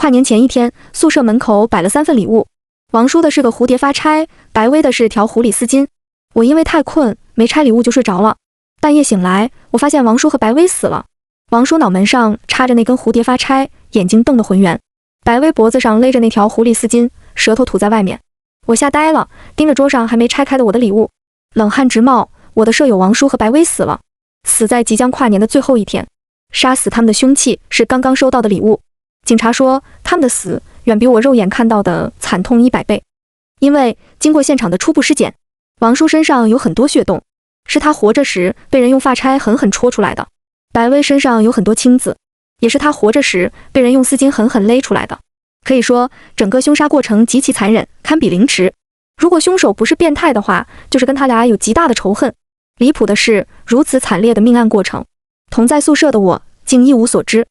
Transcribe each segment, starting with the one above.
跨年前一天，宿舍门口摆了3份礼物，王叔的是个蝴蝶发钗，白薇的是条狐狸丝巾。我因为太困，没拆礼物就睡着了。半夜醒来，我发现王叔和白薇死了。王叔脑门上插着那根蝴蝶发钗，眼睛瞪得浑圆；白薇脖子上勒着那条狐狸丝巾，舌头吐在外面。我吓呆了，盯着桌上还没拆开的我的礼物，冷汗直冒。我的舍友王叔和白薇死了，死在即将跨年的最后一天。杀死他们的凶器是刚刚收到的礼物。警察说，他们的死远比我肉眼看到的惨痛100倍。因为经过现场的初步尸检，王叔身上有很多血洞，是他活着时被人用发钗狠狠戳出来的。白薇身上有很多青紫，也是他活着时被人用丝巾狠狠勒出来的。可以说，整个凶杀过程极其残忍，堪比凌迟。如果凶手不是变态的话，就是跟他俩有极大的仇恨。离谱的是，如此惨烈的命案过程，同在宿舍的我竟一无所知。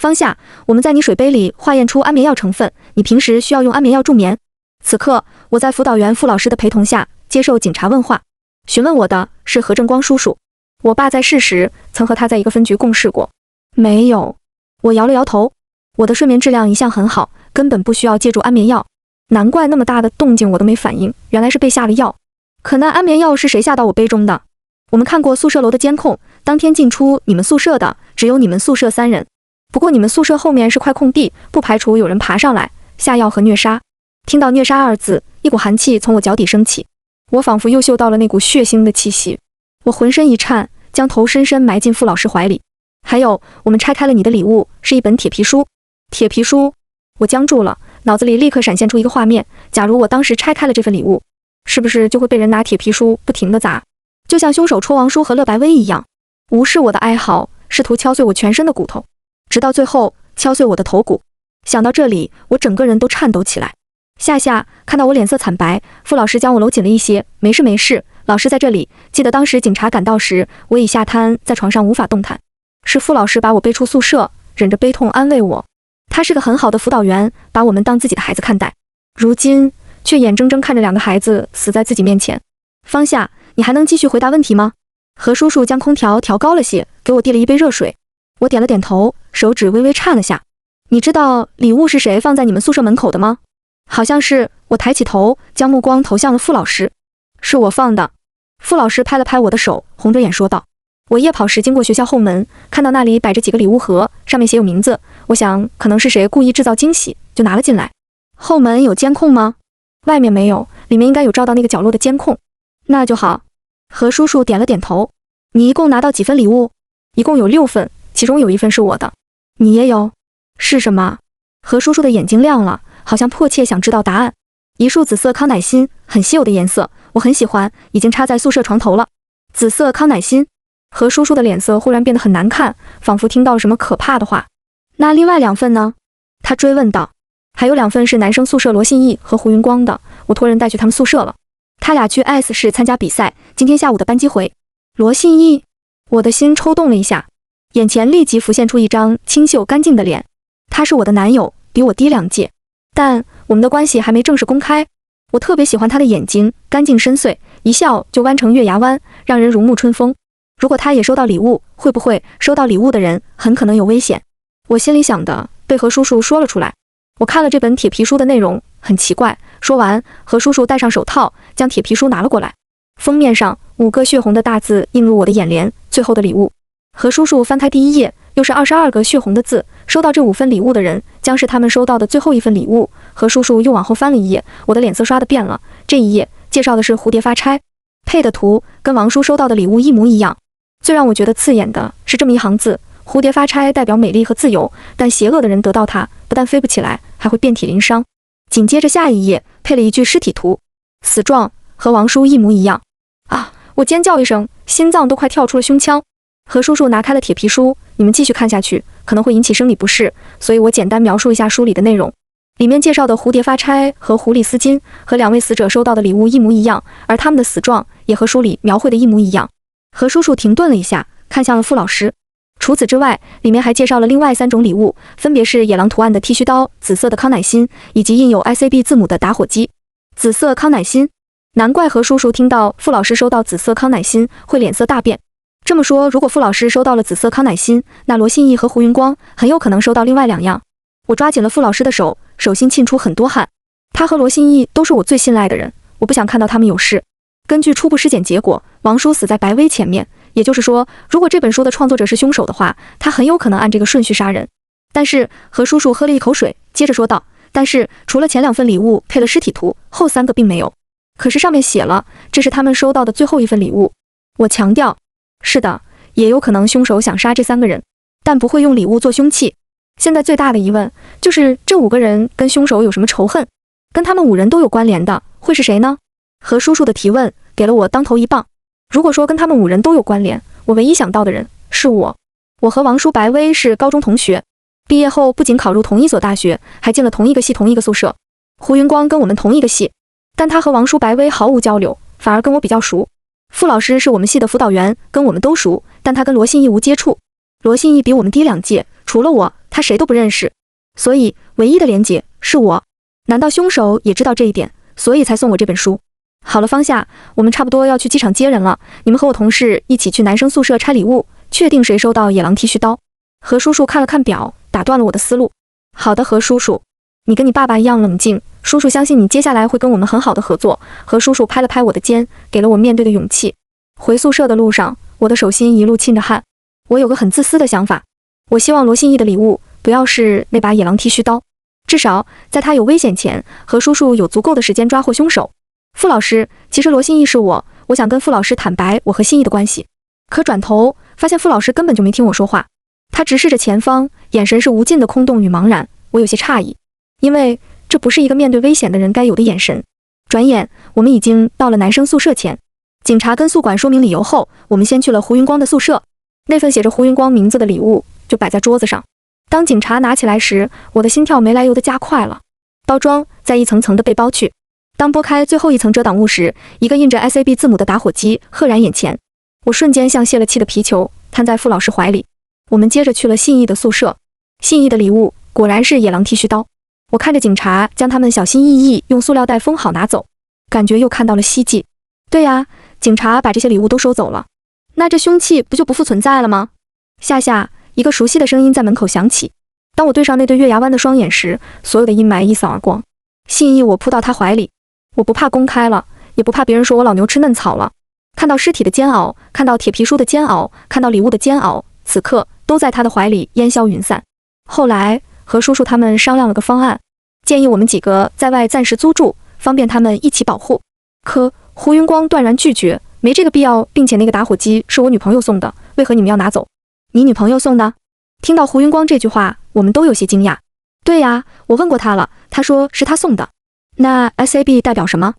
方夏，我们在你水杯里化验出安眠药成分，你平时需要用安眠药助眠。此刻，我在辅导员傅老师的陪同下接受警察问话，询问我的是何正光叔叔。我爸在世时曾和他在一个分局共事过。没有。我摇了摇头。我的睡眠质量一向很好，根本不需要借助安眠药。难怪那么大的动静我都没反应，原来是被下了药。可那安眠药是谁下到我杯中的？我们看过宿舍楼的监控，当天进出你们宿舍的只有你们宿舍3人。不过你们宿舍后面是块空地，不排除有人爬上来下药和虐杀。听到虐杀2字，一股寒气从我脚底升起，我仿佛又嗅到了那股血腥的气息。我浑身一颤，将头深深埋进傅老师怀里。还有，我们拆开了你的礼物，是一本铁皮书。铁皮书？我僵住了，脑子里立刻闪现出一个画面，假如我当时拆开了这份礼物，是不是就会被人拿铁皮书不停地砸，就像凶手戳王叔和乐白薇一样，无视我的哀嚎，试图敲碎我全身的骨头，直到最后敲碎我的头骨。想到这里，我整个人都颤抖起来。夏看到我脸色惨白，傅老师将我搂紧了一些。没事没事，老师在这里。记得当时警察赶到时，我已吓瘫在床上无法动弹，是傅老师把我背出宿舍，忍着悲痛安慰我。他是个很好的辅导员，把我们当自己的孩子看待，如今却眼睁睁看着2个孩子死在自己面前。方夏，你还能继续回答问题吗？何叔叔将空调调高了些，给我递了一杯热水。我点了点头，手指微微颤了下。你知道礼物是谁放在你们宿舍门口的吗？好像是。我抬起头，将目光投向了傅老师。是我放的。傅老师拍了拍我的手，红着眼说道。我夜跑时经过学校后门，看到那里摆着几个礼物盒，上面写有名字，我想可能是谁故意制造惊喜，就拿了进来。后门有监控吗？外面没有，里面应该有照到那个角落的监控。那就好。何叔叔点了点头。你一共拿到几份礼物？一共有6份，其中有1份是我的。你也有？是什么？何叔叔的眼睛亮了，好像迫切想知道答案。一束紫色康乃馨，很稀有的颜色，我很喜欢，已经插在宿舍床头了。紫色康乃馨。何叔叔的脸色忽然变得很难看，仿佛听到了什么可怕的话。那另外2份呢？他追问道。还有2份是男生宿舍罗信义和胡云光的，我托人带去他们宿舍了。他俩去 S 市参加比赛，今天下午的班机回。罗信义？我的心抽动了一下，眼前立即浮现出一张清秀干净的脸。他是我的男友，比我低2届，但我们的关系还没正式公开。我特别喜欢他的眼睛，干净深邃，一笑就弯成月牙弯，让人如沐春风。如果他也收到礼物，会不会收到礼物的人很可能有危险？我心里想的被何叔叔说了出来。我看了这本铁皮书的内容，很奇怪。说完，何叔叔戴上手套，将铁皮书拿了过来。封面上5个血红的大字映入我的眼帘，最后的礼物。何叔叔翻开第1页，又是22个血红的字，收到这5份礼物的人将是他们收到的最后1份礼物。何叔叔又往后翻了1页，我的脸色刷得变了。这一页介绍的是蝴蝶发钗，配的图跟王叔收到的礼物一模一样。最让我觉得刺眼的是这么一行字：蝴蝶发钗代表美丽和自由，但邪恶的人得到它，不但飞不起来，还会遍体鳞伤。紧接着下一页配了一具尸体图，死状和王叔一模一样。啊！我尖叫一声，心脏都快跳出了胸腔。何叔叔拿开了铁皮书，你们继续看下去，可能会引起生理不适，所以我简单描述一下书里的内容。里面介绍的蝴蝶发钗和狐狸丝巾和2位死者收到的礼物一模一样，而他们的死状也和书里描绘的一模一样。何叔叔停顿了一下，看向了傅老师。除此之外，里面还介绍了另外3种礼物，分别是野狼图案的剃须刀、紫色的康乃馨，以及印有 ICB 字母的打火机。紫色康乃馨，难怪何叔叔听到傅老师收到紫色康乃馨会脸色大变。这么说，如果傅老师收到了紫色康乃馨，那罗信义和胡云光很有可能收到另外2样。我抓紧了傅老师的手，手心沁出很多汗。他和罗信义都是我最信赖的人，我不想看到他们有事。根据初步尸检结果，王叔死在白薇前面，也就是说，如果这本书的创作者是凶手的话，他很有可能按这个顺序杀人。但是何叔叔喝了一口水，接着说道：但是除了前2份礼物配了尸体图，后3个并没有。可是上面写了，这是他们收到的最后一份礼物。我强调，是的，也有可能凶手想杀这3个人，但不会用礼物做凶器。现在最大的疑问就是这5个人跟凶手有什么仇恨？跟他们5人都有关联的会是谁呢？何叔叔的提问给了我当头一棒。如果说跟他们5人都有关联，我唯一想到的人是我。我和王叔、白薇是高中同学，毕业后不仅考入同一所大学，还进了同一个系同一个宿舍。胡云光跟我们同一个系，但他和王叔、白薇毫无交流，反而跟我比较熟。傅老师是我们系的辅导员，跟我们都熟，但他跟罗信义无接触。罗信义比我们低2届，除了我，他谁都不认识。所以唯一的连结是我。难道凶手也知道这一点，所以才送我这本书？好了，方夏，我们差不多要去机场接人了，你们和我同事一起去男生宿舍拆礼物，确定谁收到野狼剃须刀。何叔叔看了看表，打断了我的思路。好的，何叔叔，你跟你爸爸一样冷静，叔叔相信你接下来会跟我们很好的合作。何叔叔拍了拍我的肩，给了我面对的勇气。回宿舍的路上，我的手心一路沁着汗。我有个很自私的想法，我希望罗信义的礼物不要是那把野狼剃须刀，至少在他有危险前，何叔叔有足够的时间抓获凶手。傅老师，其实罗信义是我想跟傅老师坦白我和信义的关系。可转头发现傅老师根本就没听我说话，他直视着前方，眼神是无尽的空洞与茫然。我有些诧异，因为这不是一个面对危险的人该有的眼神。转眼我们已经到了男生宿舍前，警察跟宿管说明理由后，我们先去了胡云光的宿舍。那份写着胡云光名字的礼物就摆在桌子上。当警察拿起来时，我的心跳没来由地加快了。包装在一层层的被剥去，当拨开最后一层遮挡物时，一个印着 SAB 字母的打火机赫然眼前。我瞬间像泄了气的皮球，瘫在傅老师怀里。我们接着去了信义的宿舍。信义的礼物果然是野狼剃须刀。我看着警察将他们小心翼翼用塑料袋封好拿走，感觉又看到了希冀。对呀，警察把这些礼物都收走了，那这凶器不就不复存在了吗？夏，一个熟悉的声音在门口响起。当我对上那对月牙湾的双眼时，所有的阴霾一扫而光。信义，我扑到他怀里。我不怕公开了，也不怕别人说我老牛吃嫩草了。看到尸体的煎熬，看到铁皮书的煎熬，看到礼物的煎熬，此刻都在他的怀里烟消云散。后来何叔叔他们商量了个方案，建议我们几个在外暂时租住，方便他们一起保护。可胡云光断然拒绝，没这个必要，并且那个打火机是我女朋友送的，为何你们要拿走？你女朋友送的？听到胡云光这句话，我们都有些惊讶。对呀，我问过他了，他说是他送的。那 SAB 代表什么？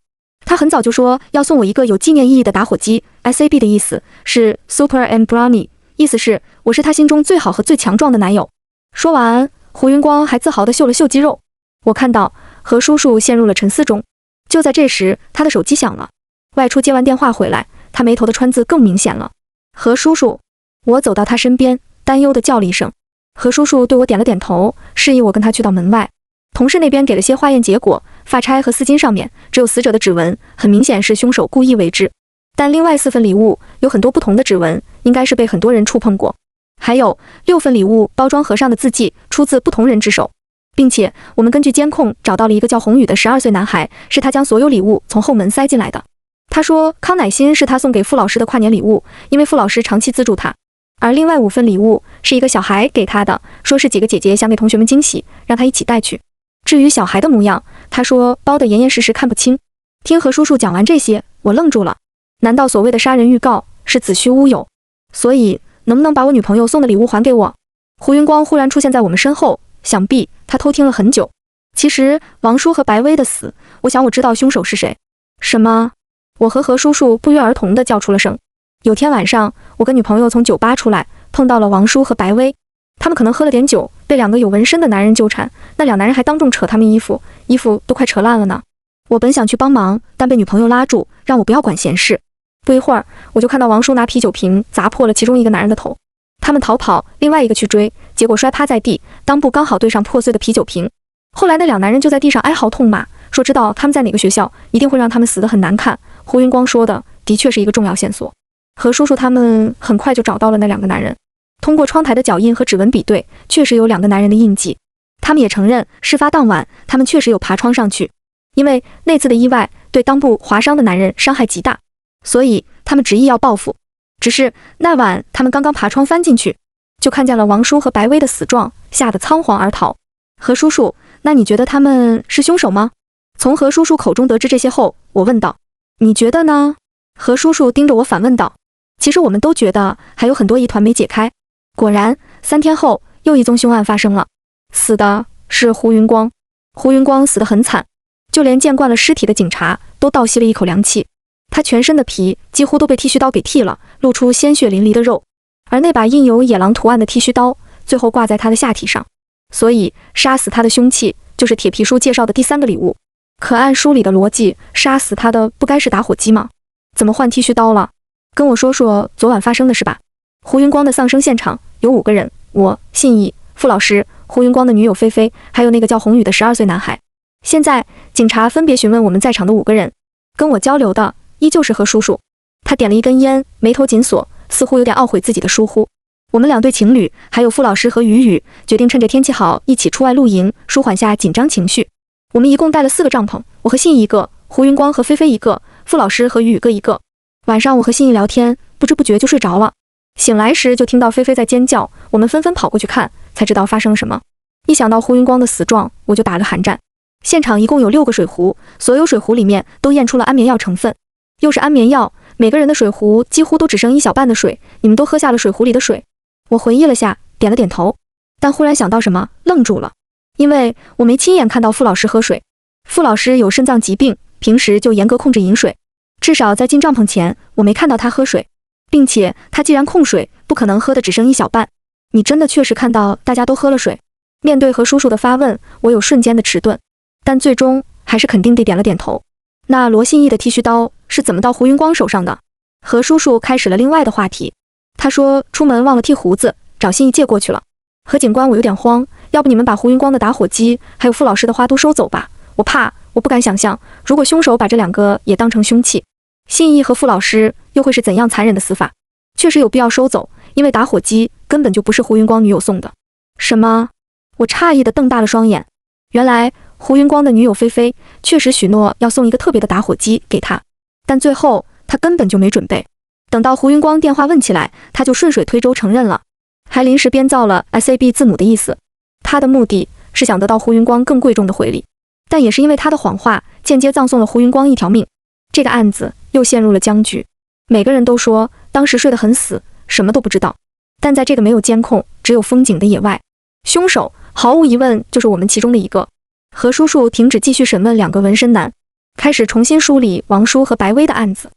他很早就说要送我一个有纪念意义的打火机。SAB 的意思是 Super and Brownie， 意思是我是他心中最好和最强壮的男友。说完，胡云光还自豪地秀了秀肌肉。我看到何叔叔陷入了沉思中。就在这时，他的手机响了。外出接完电话回来，他眉头的川字更明显了。何叔叔，我走到他身边，担忧地叫了一声。何叔叔对我点了点头，示意我跟他去到门外。同事那边给了些化验结果，发钗和丝巾上面只有死者的指纹，很明显是凶手故意为之。但另外4份礼物有很多不同的指纹，应该是被很多人触碰过。还有6份礼物包装盒上的字迹出自不同人之手，并且我们根据监控找到了一个叫宏宇的12岁男孩，是他将所有礼物从后门塞进来的。他说康乃馨是他送给傅老师的跨年礼物，因为傅老师长期资助他。而另外5份礼物是一个小孩给他的，说是几个姐姐想给同学们惊喜，让他一起带去。至于小孩的模样，他说包得严严实实，看不清。听何叔叔讲完这些，我愣住了。难道所谓的杀人预告是子虚乌有？所以能不能把我女朋友送的礼物还给我？胡云光忽然出现在我们身后，想必他偷听了很久。其实王叔和白薇的死，我想我知道凶手是谁。什么？我和何叔叔不约而同地叫出了声。有天晚上，我跟女朋友从酒吧出来，碰到了王叔和白薇。他们可能喝了点酒，被2个有纹身的男人纠缠，那2男人还当众扯他们衣服都快扯烂了呢。我本想去帮忙，但被女朋友拉住，让我不要管闲事。不一会儿，我就看到王叔拿啤酒瓶砸破了其中一个男人的头。他们逃跑，另外一个去追，结果摔趴在地，裆部刚好对上破碎的啤酒瓶。后来那2男人就在地上哀嚎痛骂，说知道他们在哪个学校，一定会让他们死得很难看。胡云光说的的确是一个重要线索。何叔叔他们很快就找到了那2个男人，通过窗台的脚印和指纹比对，确实有2个男人的印记。他们也承认，事发当晚他们确实有爬窗上去，因为那次的意外对裆部划伤的男人伤害极大，所以他们执意要报复。只是那晚他们刚刚爬窗翻进去，就看见了王叔和白薇的死状，吓得仓皇而逃。何叔叔，那你觉得他们是凶手吗？从何叔叔口中得知这些后，我问道。你觉得呢？何叔叔盯着我反问道。其实我们都觉得还有很多疑团没解开。果然，3天后又一宗凶案发生了，死的是胡云光。胡云光死得很惨，就连见惯了尸体的警察都倒吸了一口凉气。他全身的皮几乎都被剃须刀给剃了，露出鲜血淋漓的肉，而那把印有野狼图案的剃须刀最后挂在他的下体上。所以杀死他的凶器就是铁皮书介绍的第3个礼物。可按书里的逻辑，杀死他的不该是打火机吗？怎么换剃须刀了？跟我说说昨晚发生的事吧。胡云光的丧生现场有5个人，我、信义、傅老师、胡云光的女友菲菲，还有那个叫宏宇的12岁男孩。现在警察分别询问我们在场的5个人，跟我交流的依旧是何叔叔。他点了一根烟，眉头紧锁，似乎有点懊悔自己的疏忽。我们2对情侣还有傅老师和雨雨决定趁着天气好一起出外露营，舒缓下紧张情绪。我们一共带了4个帐篷，我和信义一个，胡云光和菲菲一个，傅老师和雨雨各一个。晚上我和信义聊天，不知不觉就睡着了。醒来时就听到菲菲在尖叫，我们纷纷跑过去看，才知道发生了什么。一想到胡云光的死状，我就打了寒战。现场一共有6个水壶，所有水壶里面都验出了安眠药成分，又是安眠药，每个人的水壶几乎都只剩1小半的水，你们都喝下了水壶里的水。我回忆了下，点了点头，但忽然想到什么，愣住了。因为我没亲眼看到傅老师喝水。傅老师有肾脏疾病，平时就严格控制饮水，至少在进帐篷前我没看到他喝水，并且他既然控水，不可能喝的只剩1小半。你真的确实看到大家都喝了水？面对何叔叔的发问，我有瞬间的迟钝，但最终还是肯定地点了点头。那罗信义的剃须刀是怎么到胡云光手上的？何叔叔开始了另外的话题。他说出门忘了剃胡子，找信义借过去了。何警官，我有点慌，要不你们把胡云光的打火机还有傅老师的花都收走吧，我不敢想象，如果凶手把这2个也当成凶器，信义和傅老师又会是怎样残忍的死法。确实有必要收走，因为打火机根本就不是胡云光女友送的。什么？我诧异地瞪大了双眼。原来胡云光的女友菲菲确实许诺要送一个特别的打火机给他，但最后他根本就没准备。等到胡云光电话问起来，他就顺水推舟承认了，还临时编造了 SAB 字母的意思。他的目的是想得到胡云光更贵重的回礼，但也是因为他的谎话，间接葬送了胡云光一条命。这个案子又陷入了僵局。每个人都说当时睡得很死，什么都不知道。但在这个没有监控，只有风景的野外，凶手毫无疑问就是我们其中的一个。何叔叔停止继续审问2个纹身男，开始重新梳理王叔和白薇的案子。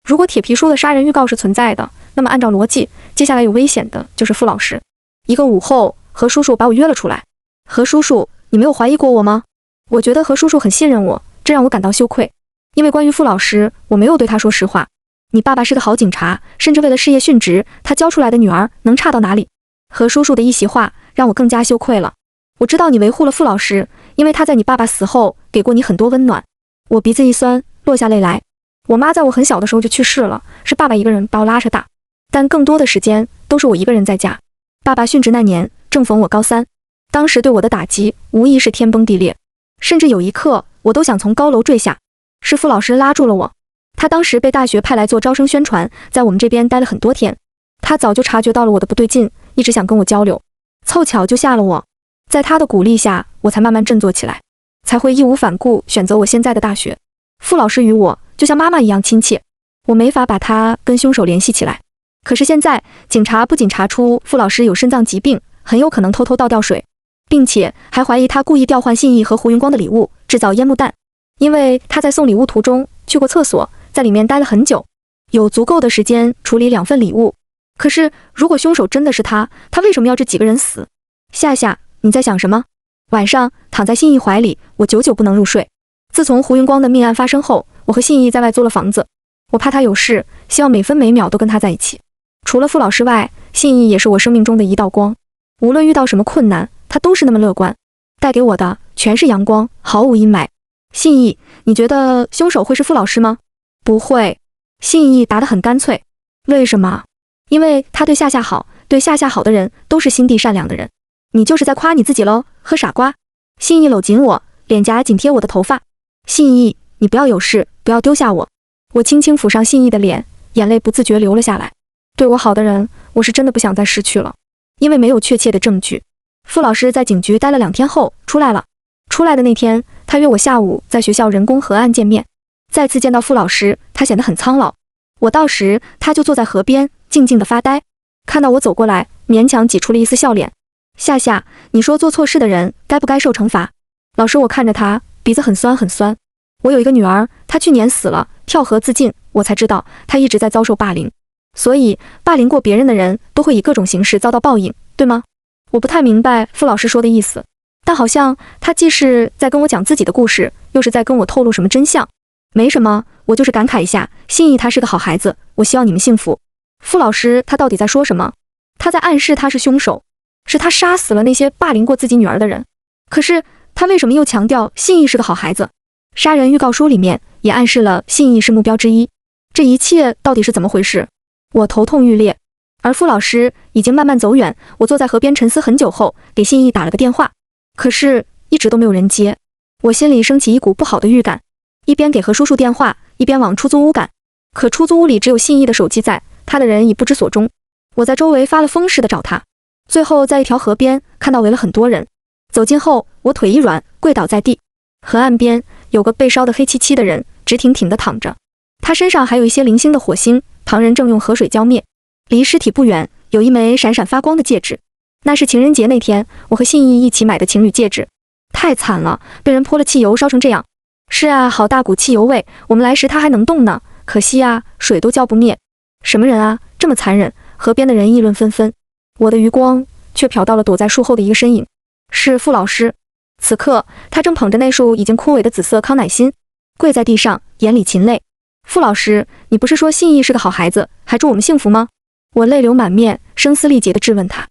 如果铁皮书的杀人预告是存在的，那么按照逻辑，接下来有危险的就是傅老师。一个午后，何叔叔把我约了出来。何叔叔，你没有怀疑过我吗？我觉得何叔叔很信任我，这让我感到羞愧。因为关于傅老师，我没有对他说实话。你爸爸是个好警察，甚至为了事业殉职，他教出来的女儿能差到哪里？何叔叔的一席话让我更加羞愧了。我知道你维护了傅老师，因为他在你爸爸死后给过你很多温暖。我鼻子一酸，落下泪来。我妈在我很小的时候就去世了，是爸爸一个人把我拉扯大，但更多的时间都是我一个人在家。爸爸殉职那年正逢我高3，当时对我的打击无疑是天崩地裂，甚至有一刻我都想从高楼坠下。是傅老师拉住了我，他当时被大学派来做招生宣传，在我们这边待了很多天。他早就察觉到了我的不对劲，一直想跟我交流，凑巧就下了我。在他的鼓励下，我才慢慢振作起来，才会义无反顾选择我现在的大学。傅老师与我就像妈妈一样亲切，我没法把他跟凶手联系起来。可是现在警察不仅查出傅老师有肾脏疾病，很有可能偷偷倒掉水，并且还怀疑他故意调换信义和胡云光的礼物，制造烟幕弹。因为他在送礼物途中去过厕所，在里面待了很久，有足够的时间处理2份礼物。可是如果凶手真的是他为什么要这几个人死？夏夏，你在想什么？晚上躺在信义怀里，我久久不能入睡。自从胡云光的命案发生后，我和信义在外租了房子，我怕他有事，希望每分每秒都跟他在一起。除了傅老师外，信义也是我生命中的一道光，无论遇到什么困难，他都是那么乐观，带给我的全是阳光，毫无阴霾。信义，你觉得凶手会是傅老师吗？不会。信义答得很干脆。为什么？因为他对夏夏好，对夏夏好的人都是心地善良的人。你就是在夸你自己喽，呵傻瓜。信义搂紧我，脸颊紧贴我的头发。信义，你不要有事，不要丢下我。我轻轻抚上信义的脸，眼泪不自觉流了下来。对我好的人，我是真的不想再失去了，因为没有确切的证据。傅老师在警局待了2天后出来了。出来的那天，他约我下午在学校人工河岸见面。再次见到傅老师，他显得很苍老。我到时，他就坐在河边，静静地发呆。看到我走过来，勉强挤出了一丝笑脸。夏夏，你说做错事的人该不该受惩罚？老师，我看着他，鼻子很酸很酸。我有一个女儿，她去年死了，跳河自尽，我才知道她一直在遭受霸凌。所以，霸凌过别人的人都会以各种形式遭到报应，对吗？我不太明白傅老师说的意思，但好像他既是在跟我讲自己的故事，又是在跟我透露什么真相。没什么，我就是感慨一下，信义他是个好孩子，我希望你们幸福。傅老师他到底在说什么？他在暗示他是凶手，是他杀死了那些霸凌过自己女儿的人。可是他为什么又强调信义是个好孩子？杀人预告书里面也暗示了信义是目标之一。这一切到底是怎么回事？我头痛欲裂。而傅老师已经慢慢走远，我坐在河边沉思很久后，给信义打了个电话，可是一直都没有人接。我心里升起一股不好的预感，一边给何叔叔电话，一边往出租屋赶。可出租屋里只有信义的手机在，他的人已不知所踪。我在周围发了疯似的找他，最后在一条河边看到围了很多人。走近后，我腿一软，跪倒在地。河岸边有个被烧得黑漆漆的人，直挺挺地躺着，他身上还有一些零星的火星，旁人正用河水浇灭。离尸体不远有一枚闪闪发光的戒指，那是情人节那天我和信义一起买的情侣戒指。太惨了，被人泼了汽油烧成这样。是啊，好大股汽油味，我们来时他还能动呢，可惜啊，水都浇不灭。什么人啊，这么残忍？河边的人议论纷纷，我的余光却瞟到了躲在树后的一个身影，是傅老师。此刻他正捧着那束已经枯萎的紫色康乃馨，跪在地上，眼里噙泪。傅老师，你不是说信义是个好孩子，还祝我们幸福吗？我泪流满面，声嘶力竭地质问他：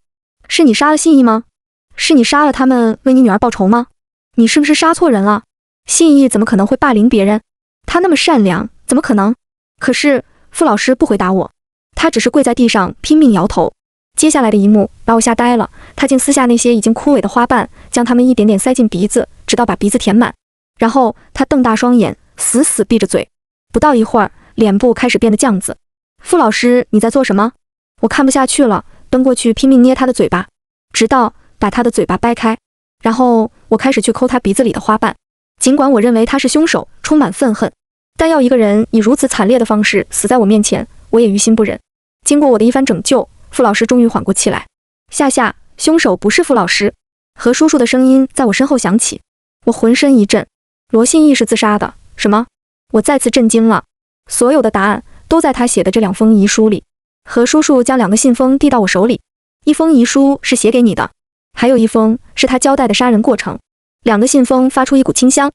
是你杀了信义吗？是你杀了他们为你女儿报仇吗？你是不是杀错人了？信义怎么可能会霸凌别人？他那么善良，怎么可能？可是傅老师不回答我，他只是跪在地上拼命摇头。接下来的一幕把我吓呆了，他竟撕下那些已经枯萎的花瓣，将它们一点点塞进鼻子，直到把鼻子填满。然后他瞪大双眼，死死闭着嘴。不到一会儿，脸部开始变得酱紫。傅老师，你在做什么？我看不下去了，奔过去拼命捏他的嘴巴，直到把他的嘴巴掰开。然后我开始去抠他鼻子里的花瓣。尽管我认为他是凶手，充满愤恨，但要一个人以如此惨烈的方式死在我面前，我也于心不忍。经过我的一番拯救，傅老师终于缓过气来。夏夏，凶手不是傅老师。何叔叔的声音在我身后响起，我浑身一震。罗信义是自杀的。什么？我再次震惊了。所有的答案都在他写的这2封遗书里。何叔叔将2个信封递到我手里，一封遗书是写给你的，还有一封是他交代的杀人过程。2个信封发出一股清香，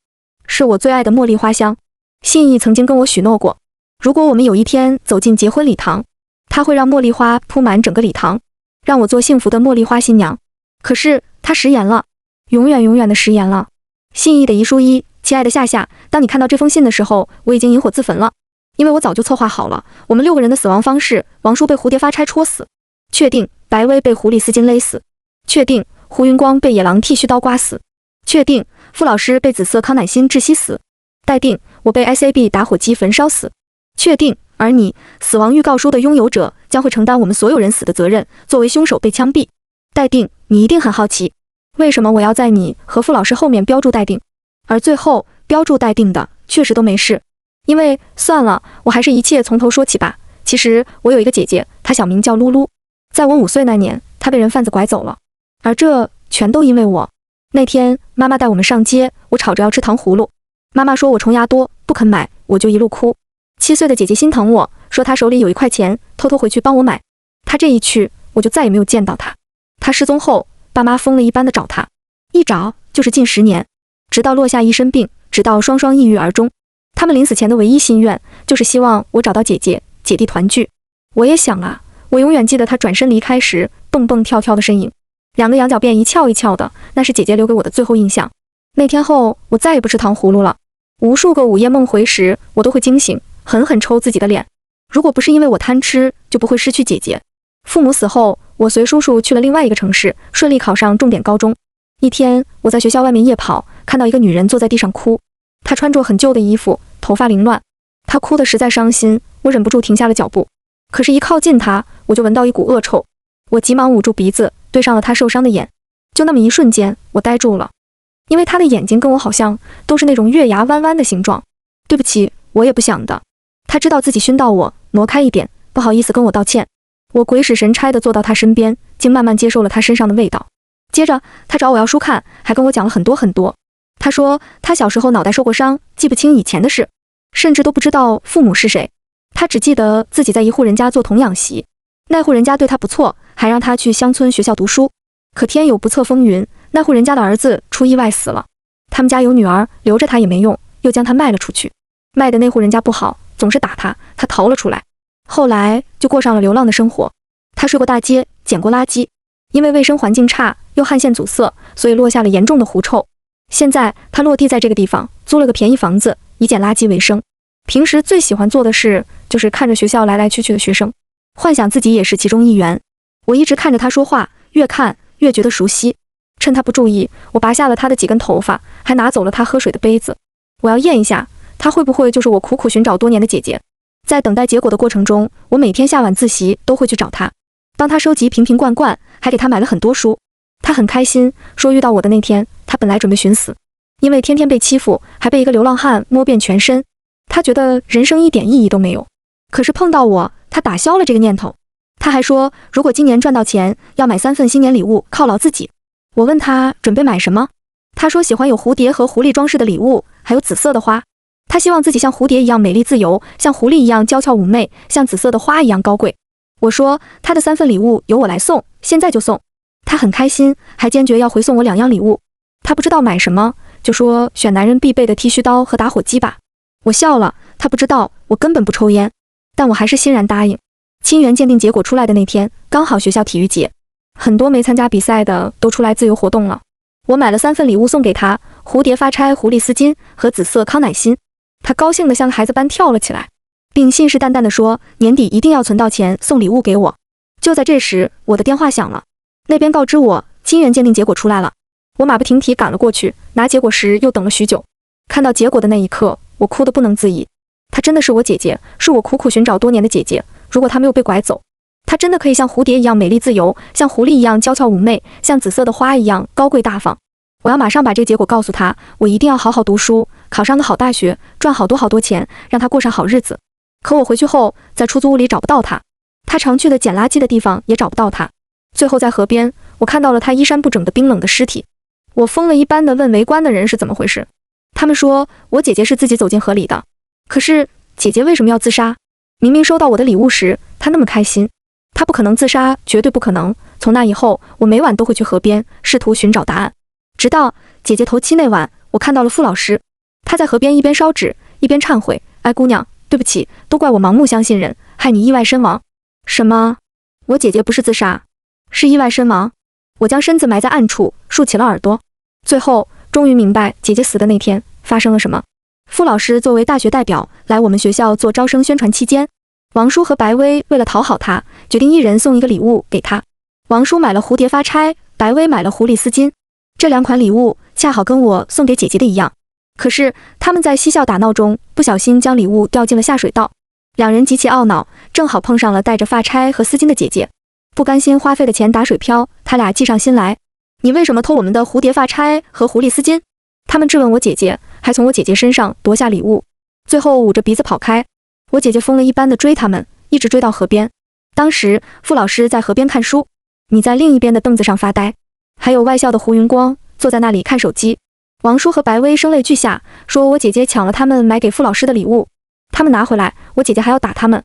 是我最爱的茉莉花香。信义曾经跟我许诺过，如果我们有一天走进结婚礼堂，他会让茉莉花铺满整个礼堂，让我做幸福的茉莉花新娘。可是他食言了，永远永远的食言了。信义的遗书1：亲爱的夏夏，当你看到这封信的时候，我已经引火自焚了，因为我早就策划好了我们6个人的死亡方式。王叔被蝴蝶发钗戳死，确定白薇被狐狸丝巾勒死，确定胡云光被野狼剃须刀刮死，确定傅老师被紫色康乃馨窒息死，待定我被 SAB 打火机焚烧死，确定而你死亡预告书的拥有者将会承担我们所有人死的责任，作为凶手被枪毙。待定，你一定很好奇，为什么我要在你和傅老师后面标注待定，而最后标注待定的确实都没事。因为算了，我还是一切从头说起吧。其实我有一个姐姐，她小名叫露露，在我5岁那年，她被人贩子拐走了，而这全都因为我。那天妈妈带我们上街，我吵着要吃糖葫芦，妈妈说我虫牙多不肯买，我就一路哭。7岁的姐姐心疼我，说她手里有1块钱，偷偷回去帮我买。她这一去，我就再也没有见到她。她失踪后，爸妈疯了一般的找她，一找就是近10年，直到落下一身病，直到双双抑郁而终。他们临死前的唯一心愿，就是希望我找到姐姐，姐弟团聚。我也想啊，我永远记得她转身离开时蹦蹦跳跳的身影，2个羊角辫一翘一翘的，那是姐姐留给我的最后印象。那天后，我再也不吃糖葫芦了。无数个午夜梦回时，我都会惊醒，狠狠抽自己的脸。如果不是因为我贪吃，就不会失去姐姐。父母死后，我随叔叔去了另外一个城市，顺利考上重点高中。一天，我在学校外面夜跑，看到一个女人坐在地上哭，她穿着很旧的衣服，头发凌乱，她哭得实在伤心，我忍不住停下了脚步。可是，一靠近她，我就闻到一股恶臭，我急忙捂住鼻子，对上了她受伤的眼。就那么一瞬间，我呆住了，因为她的眼睛跟我好像都是那种月牙弯弯的形状。对不起，我也不想的。她知道自己熏到我，挪开一点，不好意思跟我道歉。我鬼使神差地坐到她身边，竟慢慢接受了她身上的味道。接着，她找我要书看，还跟我讲了很多。她说她小时候脑袋受过伤，记不清以前的事，甚至都不知道父母是谁。她只记得自己在一户人家做童养媳，那户人家对她不错，还让她去乡村学校读书。可天有不测风云，那户人家的儿子出意外死了，他们家有女儿，留着她也没用，又将她卖了出去。卖的那户人家不好，总是打她，她逃了出来。后来就过上了流浪的生活。她睡过大街，捡过垃圾，因为卫生环境差，又汗腺阻塞，所以落下了严重的狐臭。现在她落地在这个地方，租了个便宜房子，以捡垃圾为生。平时最喜欢做的事就是看着学校来来去去的学生，幻想自己也是其中一员。我一直看着她说话，越看越觉得熟悉。趁她不注意，我拔下了她的几根头发，还拿走了她喝水的杯子。我要验一下，她会不会就是我苦苦寻找多年的姐姐。在等待结果的过程中，我每天下晚自习都会去找她，帮她收集瓶瓶罐罐，还给她买了很多书。她很开心，说遇到我的那天，她本来准备寻死，因为天天被欺负，还被一个流浪汉摸遍全身，她觉得人生一点意义都没有。可是碰到我，她打消了这个念头。她还说，如果今年赚到钱，要买3份新年礼物犒劳自己。我问她准备买什么，她说喜欢有蝴蝶和狐狸装饰的礼物，还有紫色的花。她希望自己像蝴蝶一样美丽自由，像狐狸一样娇俏妩媚，像紫色的花一样高贵。我说她的3份礼物由我来送，现在就送。她很开心，还坚决要回送我2样礼物。她不知道买什么，就说选男人必备的剃须刀和打火机吧。我笑了，她不知道我根本不抽烟，但我还是欣然答应。亲缘鉴定结果出来的那天，刚好学校体育节，很多没参加比赛的都出来自由活动了。我买了3份礼物送给她，蝴蝶发钗、狐狸丝巾和紫色康乃馨。她高兴得像个孩子般跳了起来，并信誓旦旦地说年底一定要存到钱送礼物给我。就在这时，我的电话响了，那边告知我亲缘鉴定结果出来了。我马不停蹄赶了过去，拿结果时又等了许久。看到结果的那一刻，我哭得不能自已。她真的是我姐姐，是我苦苦寻找多年的姐姐。如果她没有被拐走，她真的可以像蝴蝶一样美丽自由，像狐狸一样娇俏妩媚，像紫色的花一样高贵大方。我要马上把这个结果告诉她，我一定要好好读书，考上个好大学，赚好多钱，让她过上好日子。可我回去后，在出租屋里找不到她，她常去的捡垃圾的地方也找不到她。最后在河边，我看到了她衣衫不整的冰冷的尸体。我疯了一般的问围观的人是怎么回事，他们说我姐姐是自己走进河里的。可是姐姐为什么要自杀？明明收到我的礼物时，她那么开心，她不可能自杀，绝对不可能。从那以后，我每晚都会去河边，试图寻找答案。直到姐姐头七那晚，我看到了傅老师，他在河边一边烧纸，一边忏悔：“哎，姑娘，对不起，都怪我盲目相信人，害你意外身亡。”什么？我姐姐不是自杀，是意外身亡？我将身子埋在暗处，竖起了耳朵。最后，终于明白姐姐死的那天发生了什么。傅老师作为大学代表来我们学校做招生宣传期间，王叔和白薇为了讨好他，决定一人送一个礼物给他。王叔买了蝴蝶发钗，白薇买了狐狸丝巾。这2款礼物恰好跟我送给姐姐的一样，可是他们在嬉笑打闹中不小心将礼物掉进了下水道。2人极其懊恼，正好碰上了带着发钗和丝巾的姐姐，不甘心花费的钱打水漂，他俩计上心来。你为什么偷我们的蝴蝶发钗和狐狸丝巾？他们质问我姐姐，还从我姐姐身上夺下礼物，最后捂着鼻子跑开。我姐姐疯了一般的追他们，一直追到河边。当时傅老师在河边看书，你在另一边的凳子上发呆，还有外校的胡云光坐在那里看手机。王叔和白薇声泪俱下，说我姐姐抢了他们买给傅老师的礼物，他们拿回来，我姐姐还要打他们。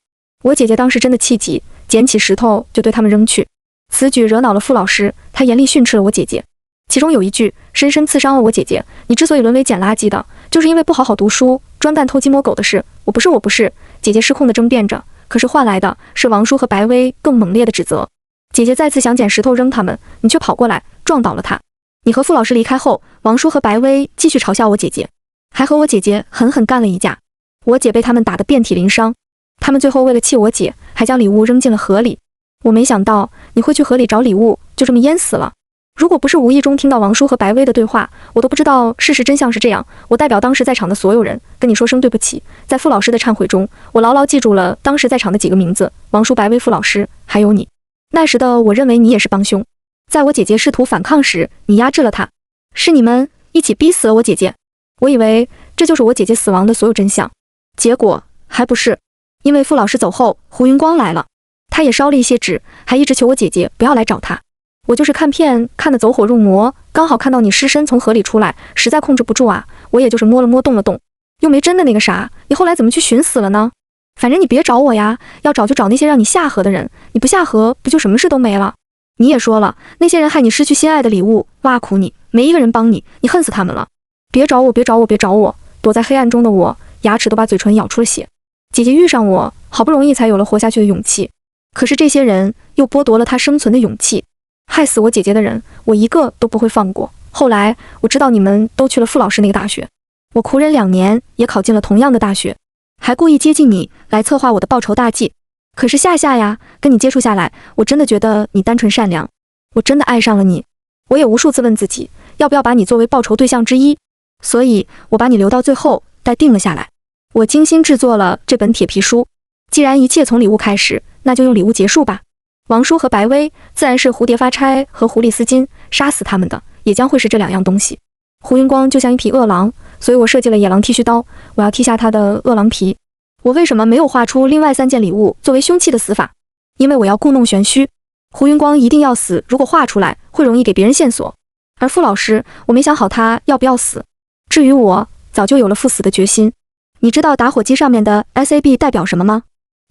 我姐姐当时真的气急，捡起石头就对他们扔去。此举惹恼了傅老师，他严厉训斥了我姐姐，其中有一句深深刺伤了我姐姐：你之所以沦为捡垃圾的，就是因为不好好读书，专干偷鸡摸狗的事。我不是。姐姐失控地争辩着，可是换来的是王叔和白薇更猛烈的指责。姐姐再次想捡石头扔他们，你却跑过来撞倒了她。你和傅老师离开后，王叔和白薇继续嘲笑我姐姐，还和我姐姐狠狠干了一架。我姐被他们打得遍体鳞伤，他们最后为了气我姐，还将礼物扔进了河里。我没想到你会去河里找礼物，就这么淹死了。如果不是无意中听到王叔和白薇的对话，我都不知道事实真相是这样。我代表当时在场的所有人跟你说声对不起。在傅老师的忏悔中，我牢牢记住了当时在场的几个名字：王叔、白薇、傅老师，还有你。那时的我认为你也是帮凶，在我姐姐试图反抗时，你压制了她，是你们一起逼死了我姐姐。我以为这就是我姐姐死亡的所有真相，结果还不是。因为傅老师走后，胡云光来了，他也烧了一些纸，还一直求我姐姐不要来找他。我就是看片看得走火入魔，刚好看到你尸身从河里出来，实在控制不住啊，我也就是摸了摸动了动，又没真的那个啥。你后来怎么去寻死了呢？反正你别找我呀，要找就找那些让你下河的人，你不下河不就什么事都没了？你也说了，那些人害你失去心爱的礼物，挖苦你，没一个人帮你，你恨死他们了。别找我，别找我，别找我！躲在黑暗中的我，牙齿都把嘴唇咬出了血。姐姐遇上我，好不容易才有了活下去的勇气，可是这些人又剥夺了她生存的勇气。害死我姐姐的人，我一个都不会放过。后来我知道你们都去了傅老师那个大学，我苦忍2年也考进了同样的大学，还故意接近你来策划我的报仇大计。可是夏夏呀，跟你接触下来，我真的觉得你单纯善良，我真的爱上了你。我也无数次问自己，要不要把你作为报仇对象之一，所以我把你留到最后待定了下来。我精心制作了这本铁皮书，既然一切从礼物开始，那就用礼物结束吧。王叔和白薇自然是蝴蝶发钗和狐狸丝巾杀死他们的，也将会是这2样东西。胡云光就像一匹饿狼，所以我设计了野狼剃须刀，我要剃下他的饿狼皮。我为什么没有画出另外3件礼物作为凶器的死法？因为我要故弄玄虚，胡云光一定要死，如果画出来会容易给别人线索。而傅老师，我没想好他要不要死，至于我，早就有了赴死的决心。你知道打火机上面的 SAB 代表什么吗？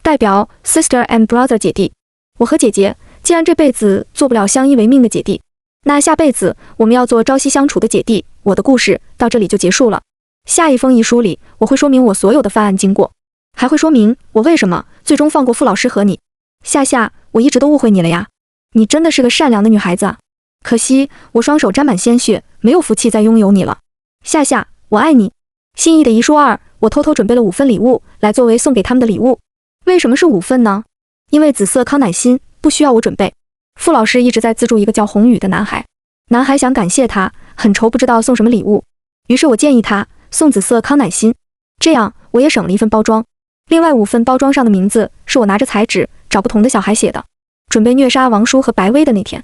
代表 Sister and Brother 姐弟。我和姐姐既然这辈子做不了相依为命的姐弟，那下辈子我们要做朝夕相处的姐弟。我的故事到这里就结束了。下一封遗书里，我会说明我所有的犯案经过，还会说明我为什么最终放过傅老师和你。夏夏，我一直都误会你了呀，你真的是个善良的女孩子啊，可惜我双手沾满鲜血，没有福气再拥有你了。夏夏，我爱你。心意的遗书2，我偷偷准备了5份礼物来作为送给他们的礼物。为什么是5份呢？因为紫色康乃馨不需要我准备。傅老师一直在资助一个叫宏宇的男孩，男孩想感谢他，很愁不知道送什么礼物，于是我建议他送紫色康乃馨，这样我也省了1份包装。另外5份包装上的名字是我拿着彩纸找不同的小孩写的。准备虐杀王叔和白薇的那天，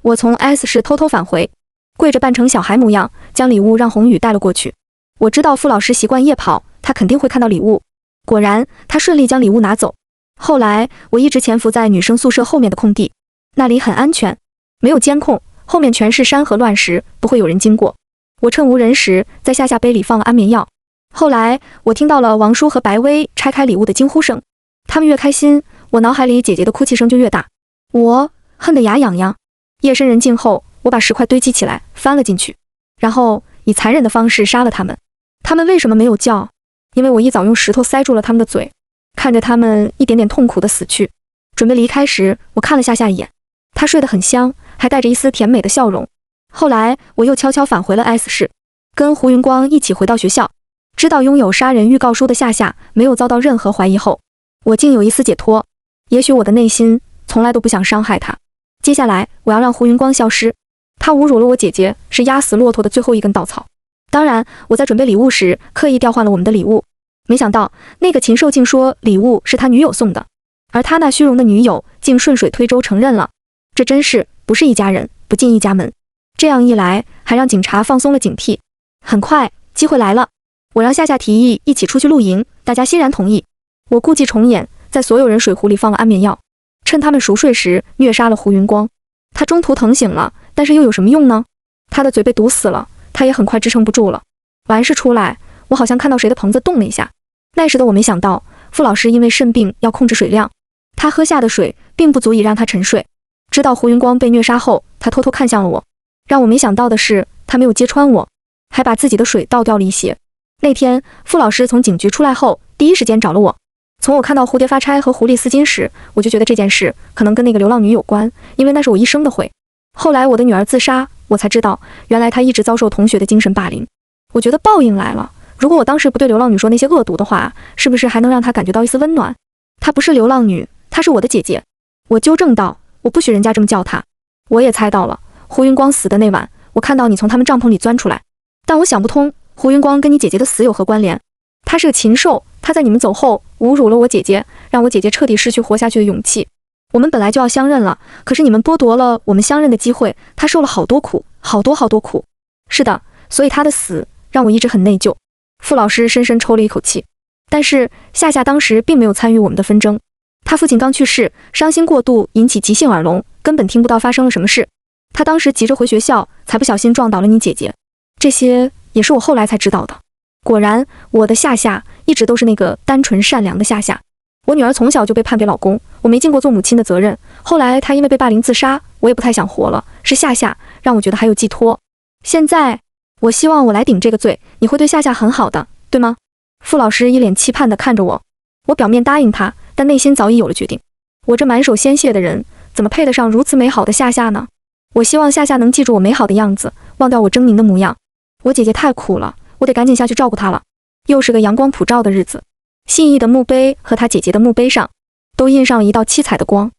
我从 S 市偷偷返回，跪着扮成小孩模样，将礼物让宏宇带了过去。我知道傅老师习惯夜跑，他肯定会看到礼物。果然，他顺利将礼物拿走。后来，我一直潜伏在女生宿舍后面的空地，那里很安全，没有监控，后面全是山和乱石，不会有人经过。我趁无人时，在夏夏杯里放了安眠药。后来，我听到了王叔和白薇拆开礼物的惊呼声，他们越开心，我脑海里姐姐的哭泣声就越大。我恨得牙痒痒。夜深人静后，我把石块堆积起来，翻了进去，然后以残忍的方式杀了他们。他们为什么没有叫？因为我一早用石头塞住了他们的嘴，看着他们一点点痛苦的死去。准备离开时，我看了夏夏一眼，她睡得很香，还带着一丝甜美的笑容。后来我又悄悄返回了 S 市，跟胡云光一起回到学校。知道拥有杀人预告书的夏夏没有遭到任何怀疑后，我竟有一丝解脱。也许我的内心从来都不想伤害他。接下来我要让胡云光消失，他侮辱了我姐姐，是压死骆驼的最后一根稻草。当然，我在准备礼物时刻意调换了我们的礼物，没想到那个禽兽竟说礼物是他女友送的，而他那虚荣的女友竟顺水推舟承认了。这真是不是一家人不进一家门。这样一来，还让警察放松了警惕。很快，机会来了，我让夏夏提议一起出去露营，大家欣然同意。我故伎重演，在所有人水壶里放了安眠药，趁他们熟睡时虐杀了胡云光。他中途疼醒了，但是又有什么用呢？他的嘴被堵死了，他也很快支撑不住了。完事出来，我好像看到谁的棚子动了一下。那时的我没想到，傅老师因为肾病要控制水量，他喝下的水并不足以让他沉睡。知道胡云光被虐杀后，他偷偷看向了我。让我没想到的是，他没有揭穿我，还把自己的水倒掉了一些。那天，傅老师从警局出来后，第一时间找了我。从我看到蝴蝶发钗和狐狸丝巾时，我就觉得这件事可能跟那个流浪女有关，因为那是我一生的悔。后来我的女儿自杀，我才知道，原来她一直遭受同学的精神霸凌。我觉得报应来了，如果我当时不对流浪女说那些恶毒的话，是不是还能让她感觉到一丝温暖？她不是流浪女，她是我的姐姐。我纠正道，我不许人家这么叫她。我也猜到了，胡云光死的那晚，我看到你从他们帐篷里钻出来，但我想不通，胡云光跟你姐姐的死有何关联？他是个禽兽，他在你们走后侮辱了我姐姐，让我姐姐彻底失去活下去的勇气。我们本来就要相认了，可是你们剥夺了我们相认的机会，他受了好多苦，好多苦。是的，所以他的死让我一直很内疚。傅老师深深抽了一口气。但是夏夏当时并没有参与我们的纷争，他父亲刚去世，伤心过度引起急性耳聋，根本听不到发生了什么事。他当时急着回学校，才不小心撞倒了你姐姐。这些也是我后来才知道的。果然，我的夏夏一直都是那个单纯善良的夏夏。我女儿从小就被判给老公，我没尽过做母亲的责任。后来她因为被霸凌自杀，我也不太想活了。是夏夏让我觉得还有寄托。现在，我希望我来顶这个罪，你会对夏夏很好的，对吗？傅老师一脸期盼地看着我，我表面答应他，但内心早已有了决定。我这满手鲜血的人，怎么配得上如此美好的夏夏呢？我希望夏夏能记住我美好的样子，忘掉我狰狞的模样。我姐姐太苦了，我得赶紧下去照顾她了。又是个阳光普照的日子，信义的墓碑和他姐姐的墓碑上都印上了一道七彩的光。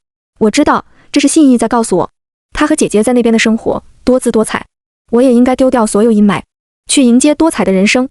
我知道这是信义在告诉我，他和姐姐在那边的生活多姿多彩，我也应该丢掉所有阴霾，去迎接多彩的人生。